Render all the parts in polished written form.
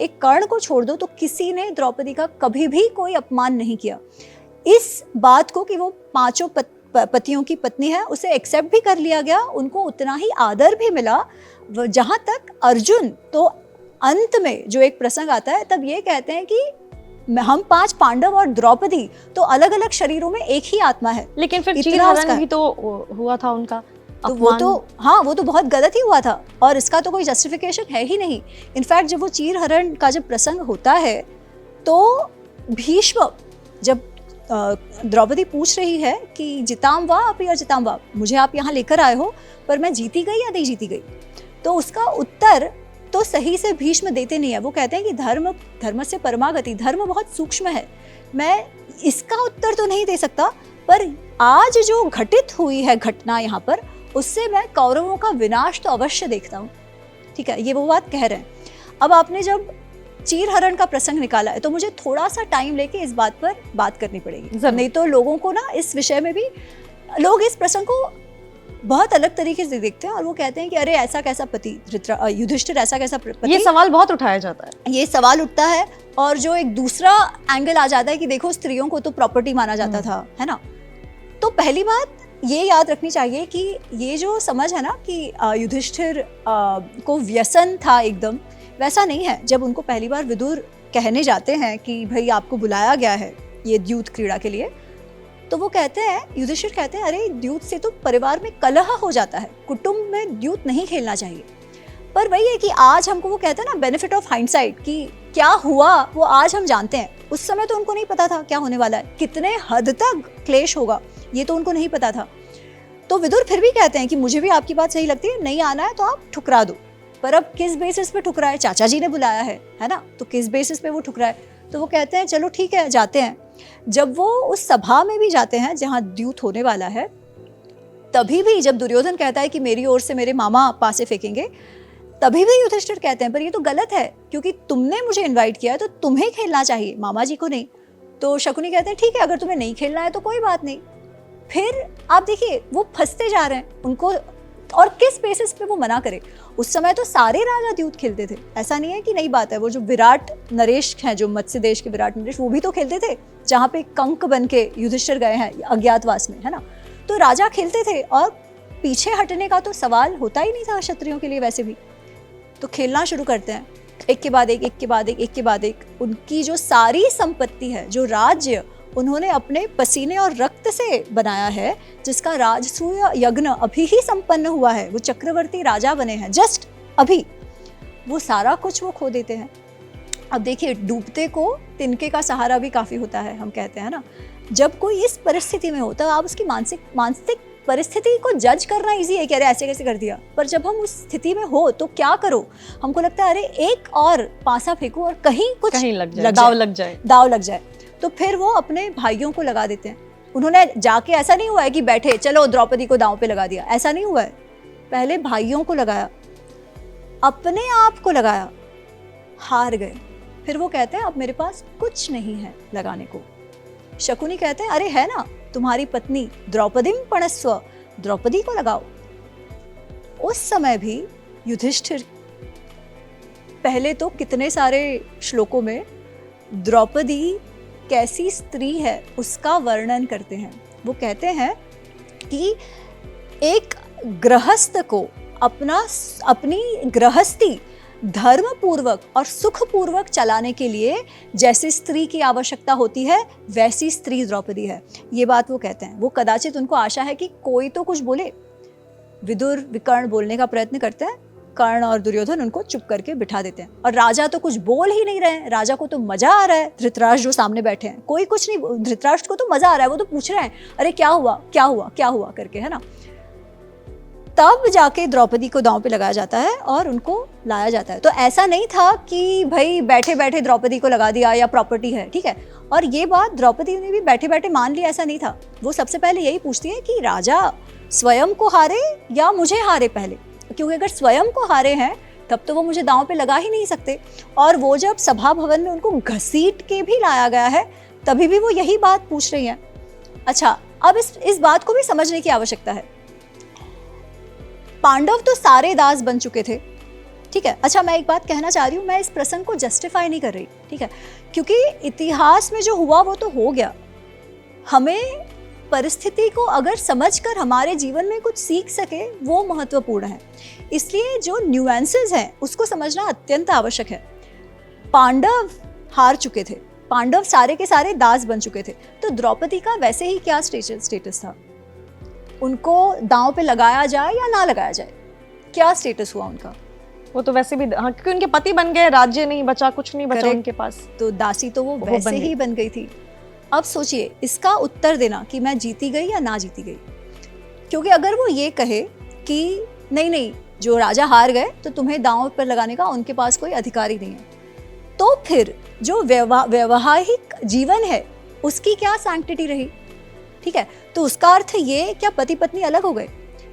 एक कर्ण को छोड़ दो तो किसी ने द्रौपदी का कभी भी कोई अपमान नहीं किया। इस बात को कि वो पांचों पतियों की पत्नी है उसे एक्सेप्ट भी कर लिया गया, उनको उतना ही आदर भी मिला। जहाँ तक अर्जुन, तो अंत में जो एक प्रसंग आता है तब ये कहते हैं कि हम 5 पांडव और द्रौपदी तो अलग अलग शरीरों में एक ही आत्मा है। लेकिन फिर चीरहरण भी तो हुआ था उनका, तो वो तो हाँ, वो तो बहुत गलत ही हुआ था और इसका तो कोई जस्टिफिकेशन है ही नहीं। इनफैक्ट जब वो चीरहरण का जब प्रसंग होता है तो भीष्म, जब द्रौपदी पूछ रही है कि जिताम वा अपि अजिताम वा, मुझे आप यहाँ लेकर आए हो पर मैं जीती गई या नहीं जीती गई, तो उसका उत्तर तो सही से भीष्म देते नहीं है। वो कहते हैं कि धर्म से परमागति, धर्म बहुत सूक्ष्म है, मैं इसका उत्तर तो नहीं दे सकता, पर आज जो घटित हुई है घटना यहाँ पर, उससे मैं कौरवों का विनाश तो अवश्य देखता हूँ। ठीक है, ये वो बात कह रहे हैं। अब आपने जब चीरहरण का प्रसंग निकाला है तो मुझे थोड़ा सा टाइम लेके इस बात पर बात करनी पड़ेगी, नहीं तो लोगों को ना इस विषय में भी, लोग इस प्रसंग को बहुत अलग तरीके से देखते हैं और वो कहते हैं कि अरे ऐसा कैसा पति, युधिष्ठिर ऐसा कैसा पति। ये सवाल बहुत उठाया जाता है, ये सवाल उठता है। और जो एक दूसरा एंगल आ जाता है कि देखो स्त्रियों को तो प्रॉपर्टी माना जाता था, है ना। तो पहली बात ये याद रखनी चाहिए कि ये जो समझ है ना कि युधिष्ठिर को व्यसन था एकदम, वैसा नहीं है। जब उनको पहली बार विदुर कहने जाते हैं कि भाई आपको बुलाया गया है ये द्यूत क्रीड़ा के लिए, तो वो कहते हैं, युधिष्ठिर कहते हैं अरे द्यूत से तो परिवार में कलह हो जाता है, कुटुंब में द्यूत नहीं खेलना चाहिए। पर वही है कि आज हमको, वो कहते हैं ना बेनिफिट ऑफ हाइंडसाइट, कि क्या हुआ वो आज हम जानते हैं, उस समय तो उनको नहीं पता था क्या होने वाला है, कितने हद तक क्लेश होगा ये तो उनको नहीं पता था। तो विदुर फिर भी कहते हैं कि मुझे भी आपकी बात सही लगती है, नहीं आना है तो आप ठुकरा दो। पर अब किस बेसिस पे ठुकराए, चाचा जी ने बुलाया है ना, तो किस बेसिस पे वो ठुकराए। तो वो कहते हैं चलो ठीक है जाते हैं। जब वो उस सभा में भी जाते हैं जहाँ द्यूत होने वाला है, तभी भी जब दुर्योधन कहता है कि मेरी ओर से मेरे मामा पासे फेंकेंगे, तभी भी युधिष्ठिर कहते हैं पर ये तो गलत है, क्योंकि तुमने मुझे इनवाइट किया है तो तुम्हें खेलना चाहिए, मामा जी को नहीं। तो शकुनी कहते हैं ठीक है, अगर तुम्हें नहीं खेलना है तो कोई बात नहीं। फिर आप देखिए वो फंसते जा रहे हैं उनको, और किस बेसिस पे वो मना करे। उस समय तो सारे राजा द्यूत खेलते थे, ऐसा नहीं है कि नई बात है। वो जो विराट नरेश हैं, जो मत्स्य देश के विराट नरेश, वो भी तो खेलते थे, जहाँ पे कंक बन के युधिष्ठिर गए हैं अज्ञातवास में, है ना। तो राजा खेलते थे और पीछे हटने का तो सवाल होता ही नहीं था क्षत्रियों के लिए वैसे भी। तो खेलना शुरू करते हैं, एक के बाद एक, एक के बाद एक, एक के बाद एक। उनकी जो सारी संपत्ति है, जो राज्य उन्होंने अपने पसीने और रक्त से बनाया है, जिसका राजसूय यज्ञ अभी ही संपन्न हुआ है, वो चक्रवर्ती राजा बने हैं जस्ट अभी, वो सारा कुछ वो खो देते हैं। अब देखिए डूबते को तिनके का सहारा भी काफी होता है, हम कहते हैं ना। जब कोई इस परिस्थिति में होता है, आप उसकी मानसिक परिस्थिति को जज करना इजी है कि अरे ऐसे कैसे कर दिया, पर जब हम उस स्थिति में हो तो क्या करो, हमको लगता है अरे एक और पासा फेंको और कहीं कुछ दाव लग जाए। तो फिर वो अपने भाइयों को लगा देते हैं। उन्होंने जाके, ऐसा नहीं हुआ है कि बैठे चलो द्रौपदी को दांव पे लगा दिया, ऐसा नहीं हुआ है। पहले भाइयों को लगाया, अपने आप को लगाया, हार गए। फिर वो कहते हैं अब मेरे पास कुछ नहीं है लगाने को। शकुनी कहते हैं अरे है ना तुम्हारी पत्नी द्रौपदी पणस्व, द्रौपदी को लगाओ। उस समय भी युधिष्ठिर पहले तो कितने सारे श्लोकों में द्रौपदी कैसी स्त्री है उसका वर्णन करते हैं। वो कहते हैं कि एक गृहस्थ को अपनी गृहस्थी धर्म पूर्वक और सुख पूर्वक चलाने के लिए जैसी स्त्री की आवश्यकता होती है, वैसी स्त्री द्रौपदी है। ये बात वो कहते हैं। वो कदाचित उनको आशा है कि कोई तो कुछ बोले। विदुर विकर्ण बोलने का प्रयत्न करते हैं, कर्ण और दुर्योधन उनको चुप करके बिठा देते हैं। और राजा तो कुछ बोल ही नहीं रहे हैं, राजा को तो मजा आ रहा है। धृतराष्ट्र जो सामने बैठे हैं, कोई कुछ नहीं, धृतराष्ट्र को तो मजा आ रहा है, वो तो पूछ रहे हैं अरे क्या हुआ क्या हुआ क्या हुआ करके, है ना। तब जाके द्रौपदी को दांव पे लगाया जाता है और उनको लाया जाता है। तो ऐसा नहीं था कि भाई बैठे बैठे द्रौपदी को लगा दिया या प्रॉपर्टी है, ठीक है। और ये बात द्रौपदी ने भी बैठे बैठे मान ली, ऐसा नहीं था। वो सबसे पहले यही पूछती है कि राजा स्वयं को हारे या मुझे हारे पहले, क्योंकि अगर स्वयं को हारे हैं तब तो वो मुझे दांव पे लगा ही नहीं सकते। और वो जब सभा भवन में उनको घसीट के भी लाया गया है, तभी भी वो यही बात पूछ रही हैं। अच्छा, अब इस बात को भी समझने की आवश्यकता है। पांडव तो सारे दास बन चुके थे, ठीक है। अच्छा, मैं एक बात कहना चाह रही हूँ, मैं इस प्रसंग को जस्टिफाई नहीं कर रही, ठीक है, क्योंकि इतिहास में जो हुआ वो तो हो गया। हमें परिस्थिति को अगर समझकर हमारे जीवन में कुछ सीख सके वो महत्वपूर्ण है। इसलिए जो न्यूएंसेस हैं उसको समझना अत्यंत आवश्यक है। पांडव हार चुके थे, पांडव सारे के सारे दास बन चुके थे, तो द्रौपदी का वैसे ही क्या स्टेटस था? उनको दांव पे लगाया जाए या ना लगाया जाए, क्या स्टेटस हुआ उनका? वो तो वैसे भी हाँ, क्योंकि उनके पति बन गए, राज्य नहीं बचा, कुछ नहीं बचा Correct. उनके पास, तो दासी तो वो वैसे ही बन गई थी। अब सोचिए इसका उत्तर देना कि मैं जीती गई या ना जीती गई, क्योंकि अगर वो ये कहे कि नहीं नहीं, जो राजा हार गए तो तुम्हें दांव पर लगाने का उनके पास कोई अधिकार ही नहीं है, तो फिर जो वैवाहिक जीवन है उसकी क्या सैंक्टिटी रही? ठीक है, तो उसका अर्थ ये क्या पति पत्नी अलग हो गए?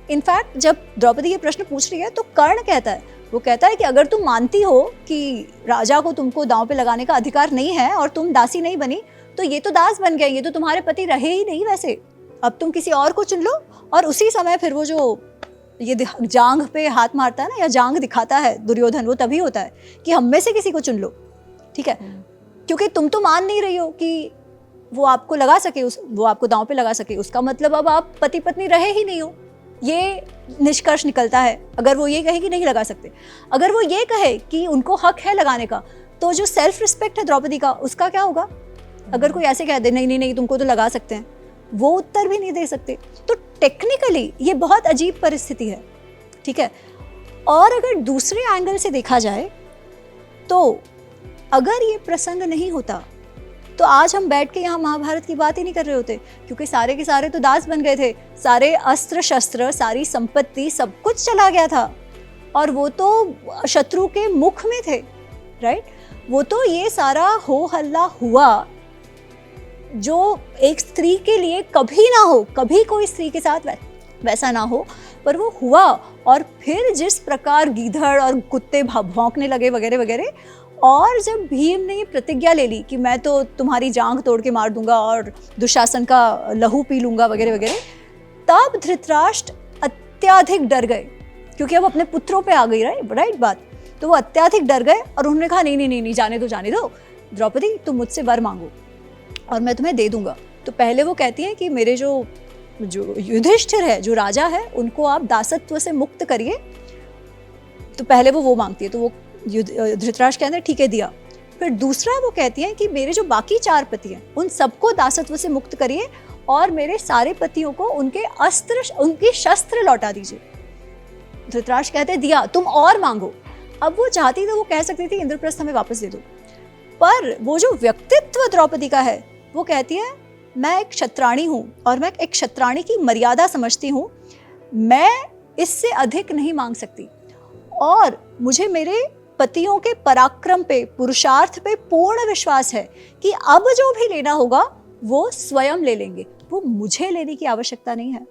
इनफैक्ट जब द्रौपदी ये प्रश्न पूछ रही है तो कर्ण कहता है, वो कहता है कि अगर तुम मानती हो कि राजा को तुमको दांव पे लगाने का अधिकार नहीं है और तुम दासी नहीं बनी, तो ये तो दास बन गए, ये तो तुम्हारे पति रहे ही नहीं वैसे, अब तुम किसी और को चुन लो। और उसी समय फिर वो जो ये जांघ पे हाथ मारता है ना, या जांघ दिखाता है दुर्योधन, वो तभी होता है कि हम में से किसी को चुन लो, ठीक है, क्योंकि तुम तो मान नहीं रही हो कि वो आपको लगा सके, वो आपको दांव पे लगा सके, उसका मतलब अब आप पति पत्नी रहे ही नहीं हो, ये निष्कर्ष निकलता है। अगर वो ये कहे कि नहीं लगा सकते, अगर वो ये कहे कि उनको हक है लगाने का, तो जो सेल्फ रिस्पेक्ट है द्रौपदी का, उसका क्या होगा? अगर कोई ऐसे कह दे नहीं नहीं नहीं तुमको तो लगा सकते हैं, वो उत्तर भी नहीं दे सकते। तो टेक्निकली ये बहुत अजीब परिस्थिति है, ठीक है। और अगर दूसरे एंगल से देखा जाए तो अगर ये प्रसंग नहीं होता तो आज हम बैठ के यहाँ महाभारत की बात ही नहीं कर रहे होते, क्योंकि सारे के सारे तो दास बन गए थे, सारे अस्त्र शस्त्र, सारी संपत्ति, सब कुछ चला गया था, और वो तो शत्रु के मुख में थे, राइट। वो तो ये सारा हो हल्ला हुआ जो एक स्त्री के लिए कभी ना हो, कभी कोई स्त्री के साथ वैसा ना हो, पर वो हुआ। और फिर जिस प्रकार गीदड़ और कुत्ते भौंकने लगे वगैरह वगैरह, और जब भीम ने ये प्रतिज्ञा ले ली कि मैं तो तुम्हारी जांघ तोड़ के मार दूंगा और दुशासन का लहू पी लूंगा वगैरह वगैरह, तब धृतराष्ट्र अत्याधिक डर गए, क्योंकि अब अपने पुत्रों पे आ गई, राइट बात। तो वो अत्याधिक डर गए और उन्होंने कहा नहीं नहीं नहीं नहीं, जाने दो द्रौपदी, तुम मुझसे वर मांगो और मैं तुम्हें दे दूंगा। तो पहले वो कहती है कि मेरे जो युधिष्ठिर है, जो राजा है, उनको आप दासत्व से मुक्त करिए। तो पहले वो मांगती है, तो वो धृतराष्ट्र कहते हैं ठीक है, दिया। फिर दूसरा वो कहती है कि मेरे जो बाकी 4 पति हैं उन सबको दासत्व से मुक्त करिए और मेरे सारे पतियों को उनके शस्त्र लौटा दीजिए। धृतराष्ट्र कहते हैं दिया, तुम और मांगो। अब वो चाहती तो वो कह सकती थी इंद्रप्रस्थ हमें वापस दे दो, पर वो जो व्यक्तित्व द्रौपदी का है, वो कहती है मैं एक क्षत्राणी हूँ और मैं एक क्षत्राणी की मर्यादा समझती हूँ, मैं इससे अधिक नहीं मांग सकती, और मुझे मेरे पतियों के पराक्रम पे, पुरुषार्थ पे पूर्ण विश्वास है कि अब जो भी लेना होगा वो स्वयं ले लेंगे, वो मुझे लेने की आवश्यकता नहीं है।